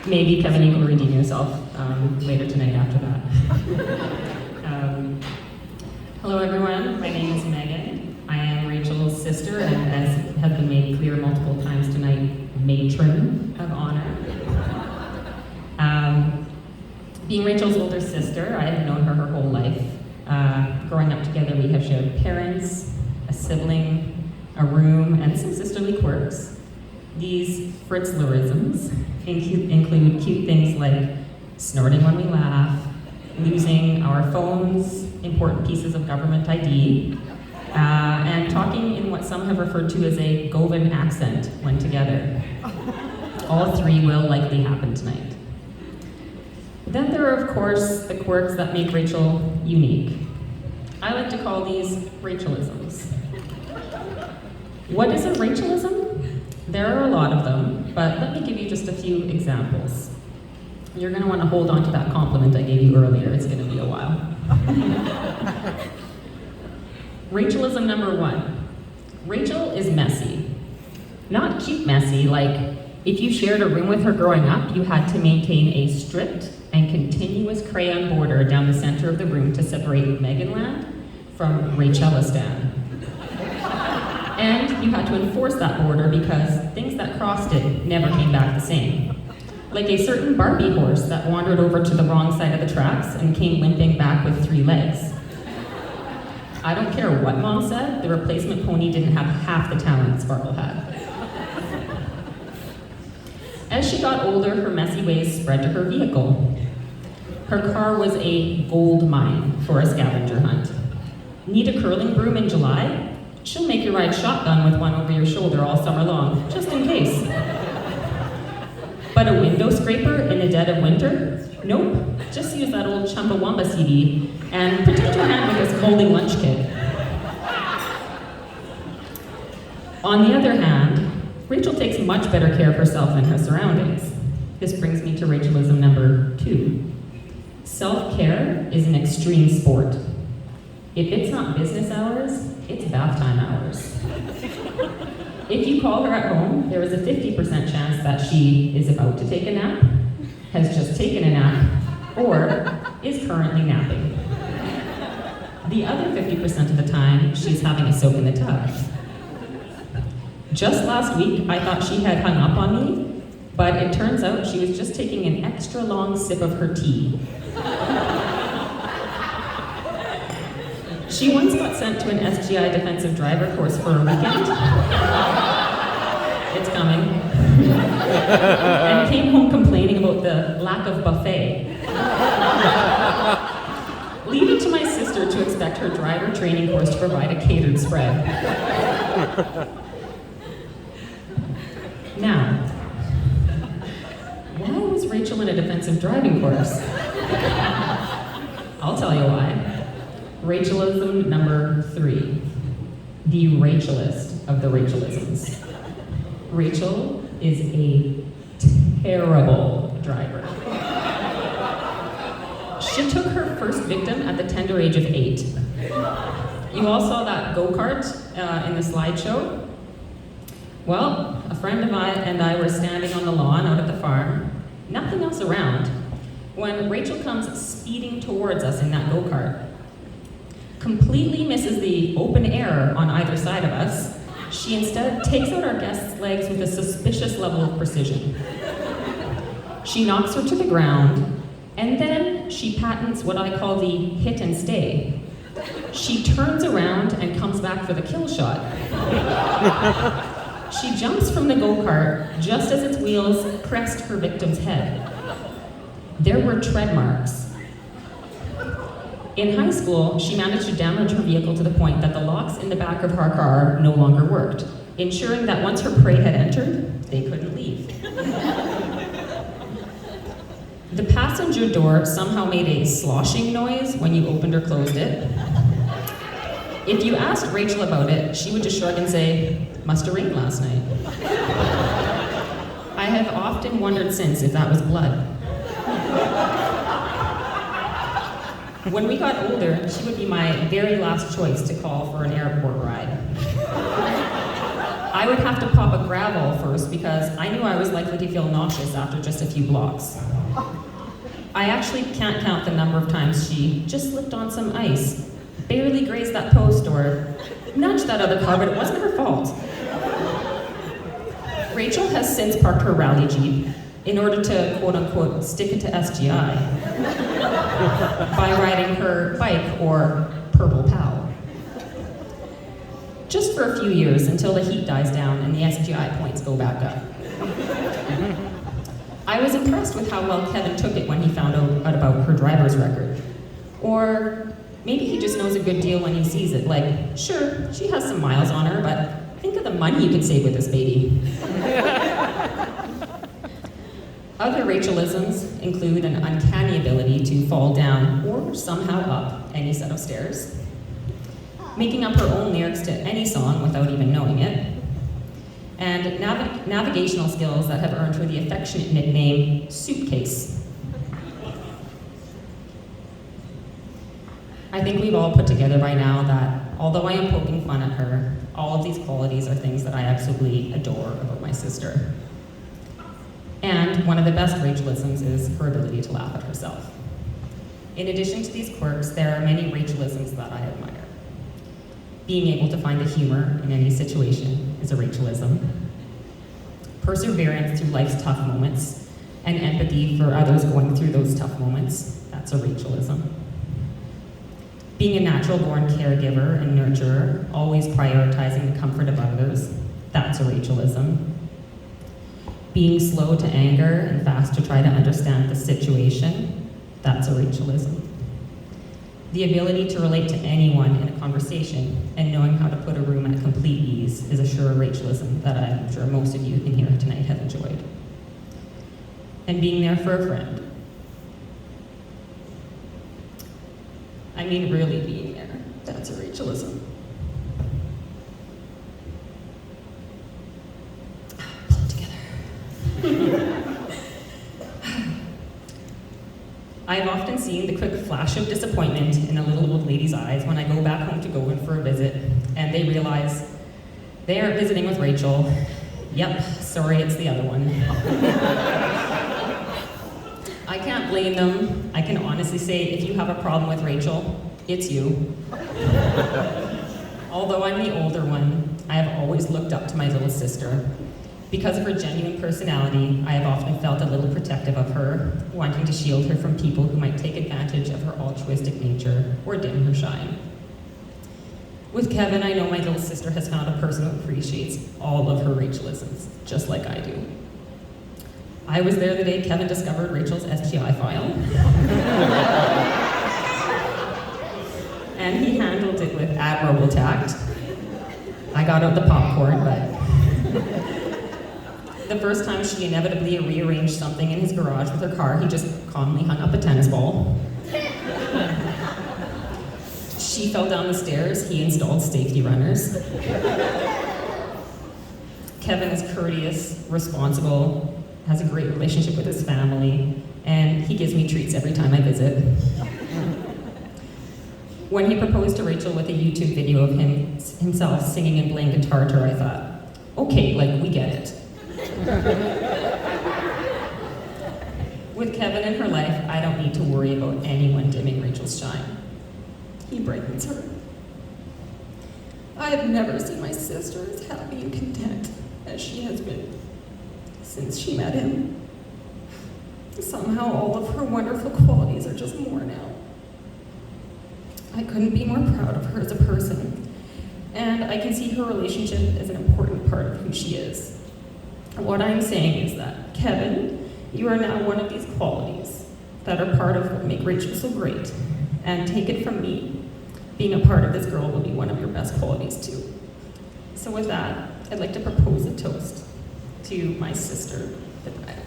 Maybe, Kevin, you can redeem yourself later tonight after that. Hello, everyone. My name is Megan. I am Rachel's sister, and as has been made clear multiple times tonight, matron of honor. Being Rachel's older sister, I have known her whole life. Growing up together, we have shared parents, a sibling, a room, and some sisterly quirks. These Fritzlerisms include cute things like snorting when we laugh, losing our phones, important pieces of government ID, and talking in what some have referred to as a Govan accent when together. All three will likely happen tonight. Then there are, of course, the quirks that make Rachel unique. I like to call these Rachelisms. What is a Rachelism? There are a lot of them, but let me give you just a few examples. You're going to want to hold on to that compliment I gave you earlier. It's going to be a while. Rachelism number 1. Rachel is messy. Not cute messy, like if you shared a room with her growing up, you had to maintain a strict and continuous crayon border down the center of the room to separate Meganland from Rachelistan. And you had to enforce that border because things that crossed it never came back the same. Like a certain Barbie horse that wandered over to the wrong side of the tracks and came limping back with 3 legs. I don't care what Mom said, the replacement pony didn't have half the talent Sparkle had. As she got older, her messy ways spread to her vehicle. Her car was a gold mine for a scavenger hunt. Need a curling broom in July? She'll make you ride shotgun with one over your shoulder all summer long, just in case. But a window scraper in the dead of winter? Nope, just use that old Chumbawamba CD and protect your hand with this molding lunch kit. On the other hand, Rachel takes much better care of herself and her surroundings. This brings me to Rachelism number 2. Self-care is an extreme sport. If it's not business hours, it's bath time hours. If you call her at home, there is a 50% chance that she is about to take a nap, has just taken a nap, or is currently napping. The other 50% of the time, she's having a soak in the tub. Just last week, I thought she had hung up on me, but it turns out she was just taking an extra long sip of her tea. She once got sent to an SGI defensive driver course for a weekend. It's coming. And came home complaining about the lack of buffet. Leave it to my sister to expect her driver training course to provide a catered spread. Now, why was Rachel in a defensive driving course? I'll tell you why. Rachelism number 3, the Rachelist of the Rachelisms. Rachel is a terrible driver. She took her first victim at the tender age of 8. You all saw that go-kart in the slideshow? Well, a friend of mine and I were standing on the lawn out at the farm, nothing else around, when Rachel comes speeding towards us in that go-kart. Completely misses the open air on either side of us. She instead takes out our guest's legs with a suspicious level of precision. She knocks her to the ground, and then she patents what I call the hit and stay. She turns around and comes back for the kill shot. She jumps from the go-kart just as its wheels crest her victim's head. There were tread marks. In high school, she managed to damage her vehicle to the point that the locks in the back of her car no longer worked, ensuring that once her prey had entered, they couldn't leave. The passenger door somehow made a sloshing noise when you opened or closed it. If you asked Rachel about it, she would just shrug and say, "Must have rained last night." I have often wondered since if that was blood. When we got older, she would be my very last choice to call for an airport ride. I would have to pop a gravel first because I knew I was likely to feel nauseous after just a few blocks. I actually can't count the number of times she just slipped on some ice, barely grazed that post, or nudged that other car, but it wasn't her fault. Rachel has since parked her rally Jeep in order to, quote-unquote, stick it to SGI by riding her bike or Purple Pal. Just for a few years until the heat dies down and the SGI points go back up. I was impressed with how well Kevin took it when he found out about her driver's record. Or maybe he just knows a good deal when he sees it, like, sure, she has some miles on her, but think of the money you could save with this baby. Other Rachelisms include an uncanny ability to fall down or somehow up any set of stairs, making up her own lyrics to any song without even knowing it, and navigational skills that have earned her the affectionate nickname Suitcase. I think we've all put together by now that although I am poking fun at her, all of these qualities are things that I absolutely adore about my sister. And one of the best Rachelisms is her ability to laugh at herself. In addition to these quirks, there are many Rachelisms that I admire. Being able to find the humor in any situation is a Rachelism. Perseverance through life's tough moments and empathy for others going through those tough moments, that's a Rachelism. Being a natural-born caregiver and nurturer, always prioritizing the comfort of others, that's a Rachelism. Being slow to anger and fast to try to understand the situation, that's a Rachelism. The ability to relate to anyone in a conversation and knowing how to put a room at complete ease is a sure Rachelism that I'm sure most of you in here tonight have enjoyed. And being there for a friend. I mean really being there, that's a Rachelism. Pull it together. I've often seen the quick flash of disappointment in a little old lady's eyes when I go back home to go in for a visit, and they realize they aren't visiting with Rachel. Yep, sorry, it's the other one. I can't blame them. I can honestly say if you have a problem with Rachel, it's you. Although I'm the older one, I have always looked up to my little sister. Because of her genuine personality, I have often felt a little protective of her, wanting to shield her from people who might take advantage of her altruistic nature or dim her shine. With Kevin, I know my little sister has found a person who appreciates all of her Rachelisms, just like I do. I was there the day Kevin discovered Rachel's STI file. And he handled it with admirable tact. I got out the popcorn, but the first time she inevitably rearranged something in his garage with her car, he just calmly hung up a tennis ball. She fell down the stairs, he installed safety runners. Kevin is courteous, responsible, has a great relationship with his family, and he gives me treats every time I visit. When he proposed to Rachel with a YouTube video of himself singing and playing guitar to her, I thought, okay, like, we get it. With Kevin in her life, I don't need to worry about anyone dimming Rachel's shine. He brightens her. I have never seen my sister as happy and content as she has been since she met him. Somehow all of her wonderful qualities are just more now. I couldn't be more proud of her as a person, and I can see her relationship as an important part of who she is. What I'm saying is that, Kevin, you are now one of these qualities that are part of what make Rachel so great. And take it from me, being a part of this girl will be one of your best qualities too. So with that, I'd like to propose a toast to my sister, the bride.